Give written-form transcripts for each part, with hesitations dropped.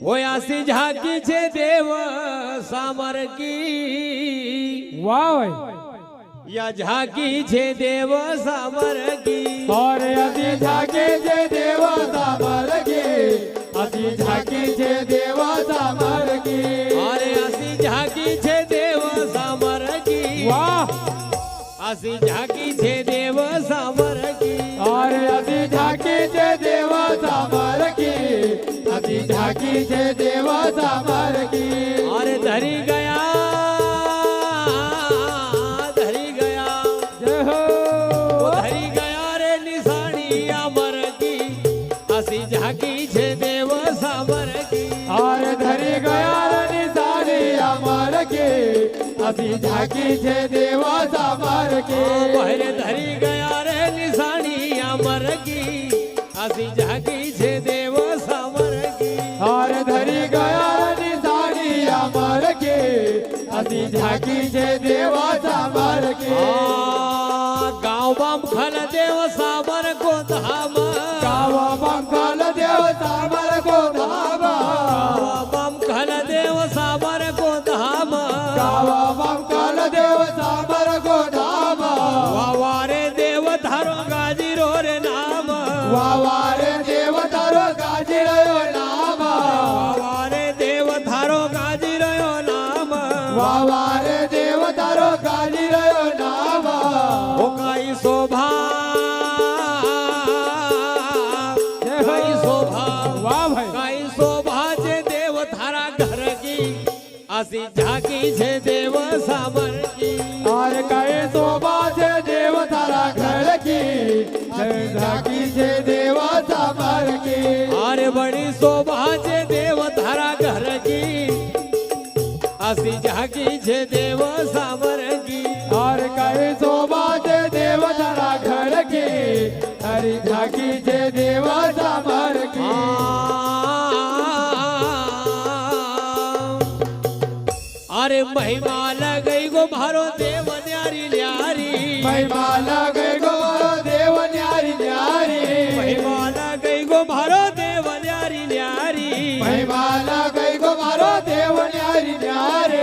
होयासी झाकी छे देव सामरकी वाह या झाकी छे देव सामरकी और अति झाकी छे देव सामरकी अति झाकी छे देव सामरकी अरे असी झाकी छे देव सामरकी वाह असी झाकी छे देव सामरकी और अति झाकी छे देव सामरकी अति झाकी छे देव सामरकी अरे धरी गया जय हो धरी गया रे निशानी अमर की असी झाकी छे देव सामर की और धरी गया रे निशानी अमर की अति झाकी छे देव सामर की बहरे धरी गया रे निशानी अमर की असी झाकी छे देव सामर की और धरी गया निशानी अमर की अति झाकी छे देव सामर की गाँव बम खल देव सामर को धाम गाव मंगल देव सामर को धाम बम खल देव सामर को धाम गाव मंगल देव सामर को धाम वारे देव धारो गाजी रो रे नाम वावारे देव तारो गाजी रयो नाम वारे देव धारो गाजी रयो नाम वावारे देव तारो गाजी रयो नाम ओ काई शोभा काई शोभा वाह भाई काई शोभा छे देव थारा घर की असी झाकी छे देव सामर की और कई शोभा छे देव तारा घर की झाकी छे देव सामर की अरे बड़ी शोभा छे देव थारा घर की असी झाकी छे देव सामर की और कई शोभा छे देव तारा घर की हरी झाकी छे देव सामर की अरे महिमा लगई गो मारो देव न्यारी न्यारी महिमा लगे गोरो देव न्यारी न्यारी महिमा लगई गो मारो देव न्यारी न्यारी महिमा लगे गोरो देव न्यारी न्यारी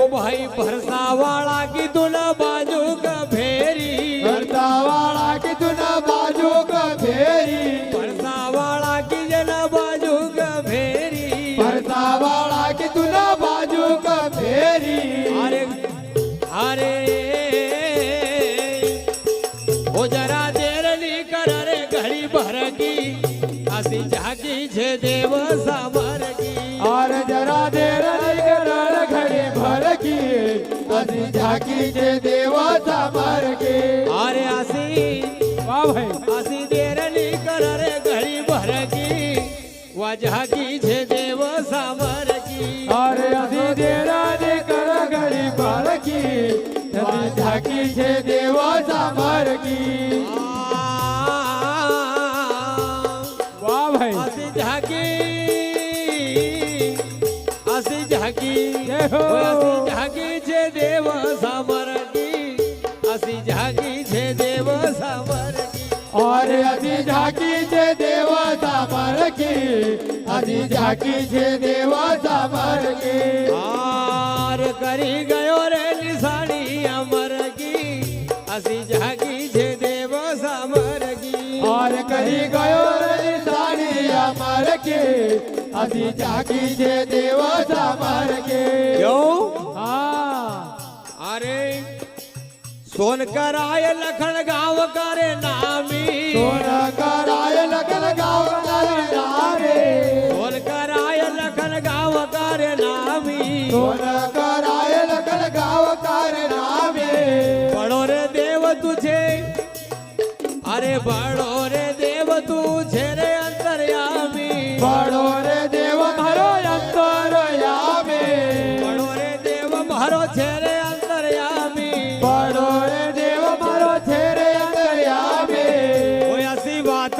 ओ भाई भरसा वाला की तुला बाजू का फेरी भरता वाला की तुना बाजू का फेरी भरसा वाला की जना बाजू का फेरी भरता वाला की तुना बाजू का फेरी अरे अरे ओ जरा देर ली कर रे घड़ी भर की असी झाकी छे देव सामर की और जरा देर कर घड़ी भर की असी झाकी छे देव सामर की अरे असी वाह भाई असी देर ली कर रे घड़ी भर की वा झाकी छे देव सामर की और असी देर कर घड़ी भर की असी झाकी छे देव सामर की वाह भाई असी झाकी असी झाकी जय हो। असी झाकी छे देव सामर की असी झाकी छे देव सामर की और असी झाकी छे देव सामर की असी झाकी छे देव सामर की आर करी गयो रे निशानी अमर की असी झाकी छे देव सामर की और कही गयो निशानी अमर के असी झाकी छे देव सामर के क्यों हाँ अरे सोन कराय लखन गाँव करे नामी सोन कराय लगन गाँव करे नामे सोन कराय लखन गाँव करे नामी सोन कराय लगन गाँव करे नामे बड़ो रे देव तुझे अरे बड़ो रे देव तुझे रे अंतर्यामी बड़ो रे देव भरो अंतरयामी बड़ो रे देव मारो छे रे अंतर्यामी बड़ो रे देव भरो छेरे अंतरयामी ओ ऐसी बात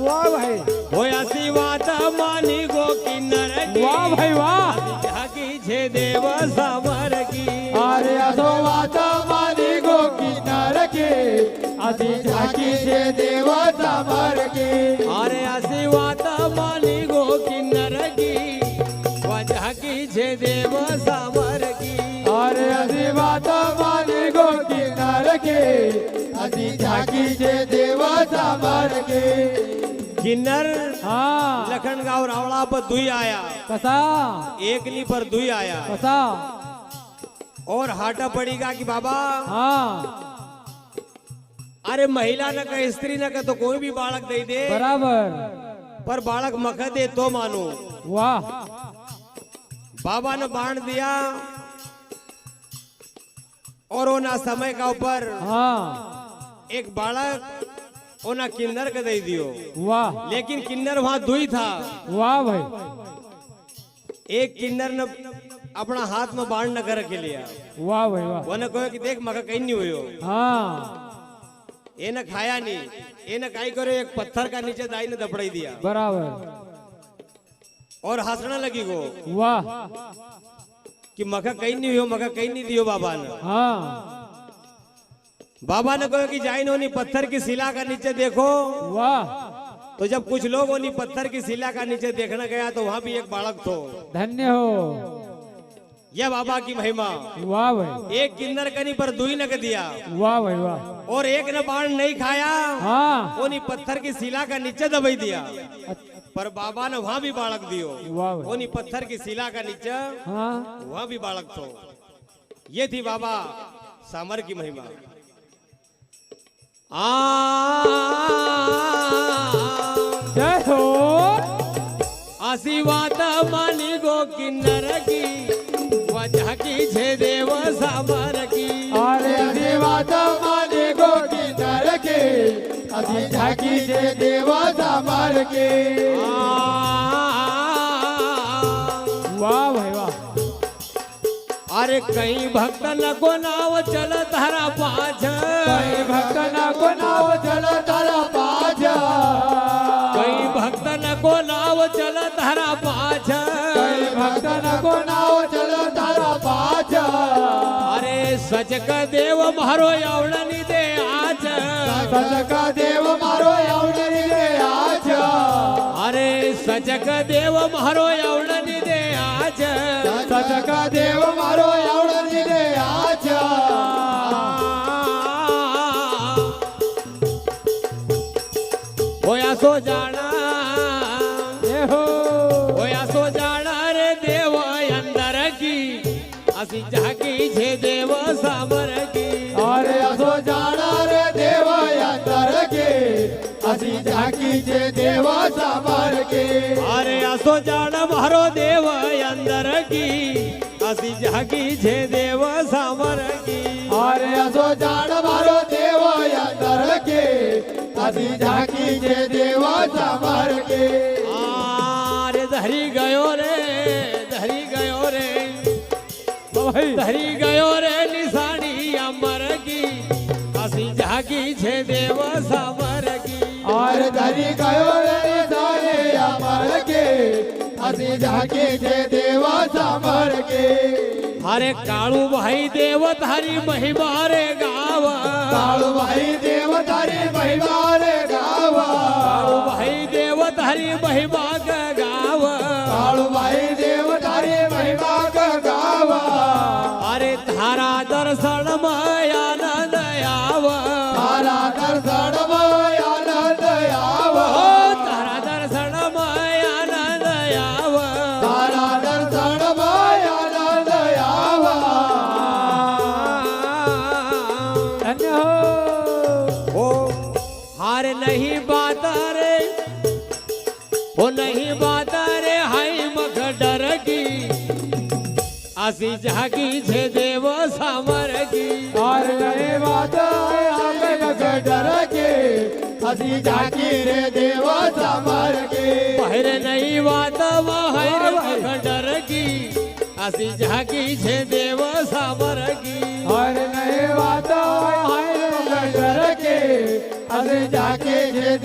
वाह भाई ओ ऐसी बात मानी गो किन्नर की वाह भाई वाह झाकी छे देव सामर की अरे असो वात मानी गो किन्नर के अति झाकी छे देव सामर के अरे ऐसी વાત માની ગો કિન્નર કી વજાકી છે દેવ સામર કી અરે હજી વાત માની ગો કિન્નર કે હજી ઝાકી છે દેવ સામર કે किन्नर हाँ लखन गाँव रावड़ा पर दुई आया कसा एकली पर दुई आया कसा और हाटा पड़ेगा कि बाबा हाँ अरे महिला न का स्त्री न का तो कोई भी बालक दे दे बराबर पर बालक मख दे तो मानो वाह बाबा ने बांध दिया और ओना समय का ऊपर हाँ एक बालक ओना किन्नर का दे दियो वाह लेकिन किन्नर वहां दुई था वाह भाई एक किन्नर ने अपना हाथ में बाण न कर के लिया वाह भाई वाह वो ने कहो कि देख मका कहीं नहीं हुयो हाँ ये न खाया नहीं ये न काई करो एक पत्थर का नीचे दाई ने दपड़ाई दिया बराबर और हंसने लगी गो वाह कि मका कहीं नहीं हुयो मका कहीं नहीं दियो बाबा ने हाँ बाबा ने कहा कि जाइन ओनी पत्थर की शिला का नीचे देखो वाह तो जब कुछ लोग ओनी पत्थर की शिला का नीचे देखने गया तो वहां भी एक बालक तो धन्य हो यह बाबा की महिमा वाह भाई एक किन्नर कनी पर दुई नक दिया वाह भाई वाह और एक ने बाण नहीं खाया हाँ ओनी पत्थर की शिला का नीचे दबाई दिया पर बाबा ने वहां भी बालक दियो वाह भाई ओनी पत्थर की शिला का नीचे हाँ वहां भी बालक तो ये थी बाबा सामर की महिमा जय हो आसी વાત માની ગો કિન્નર કી વજાકી છે દેવ સામર કી अरे हजी बात माने गो किन्नर के हजी झाकी जे देव सामर के वाह भाई वाह अरे कई भक्त न को नाव चल तारा पाछ कई भक्त न को नाव चल तारा पाछ कई भक्त न को नाव चल तारा पाछ कई भक्त न को नाव चल तारा पाछ अरे सचक देव मारो आवडनी दे आज सचक देव मारो आवडनी दे आज अरे सचक देव मारो आवडनी दे आज सचक देव मारो आवडनी दे आज होया सो जाना हो होया सो जाना रे देव अंदर की असी जागी छे देव सामर की अरे असो जाना रे देव अंदर के असी झाकी जे देव सामर के अरे असो जान मारो देव अंदर की असी जागी छे देव सामर की अरे असो जान मारो देव अंदर के असी झाकी जे देव सामर के अरे धरी गयो रे धरी गयो रे निशानी अमर की असी जागी छे देव सामर की और धरी गयो रे सारे अमर के असी झाकी जे देव सामर के अरे काळू भाई देव तारी महिमा रे गाव काळू भाई देव तारी महिमा रे गाव काळू भाई देव तारी महिमा ग गाव काळू भाई देव तारी महिमा ग गाव अरे थारा दर्शन में आनंद आव तारा दर्शन में आनंद आव तारा दर्शन में आनंद आव तारा दर्शन में आनंद आव धन्य हो हार नहीं बात रे वो नहीं बात रे हाय मग डर की असी जागी छे देव सामर की और गए बात आगे डर के असी जाकी रे देव सामर के पहरे नहीं बात वह डर की असी जागी छे देव सामर की और नए बात डर के असी जाकी जे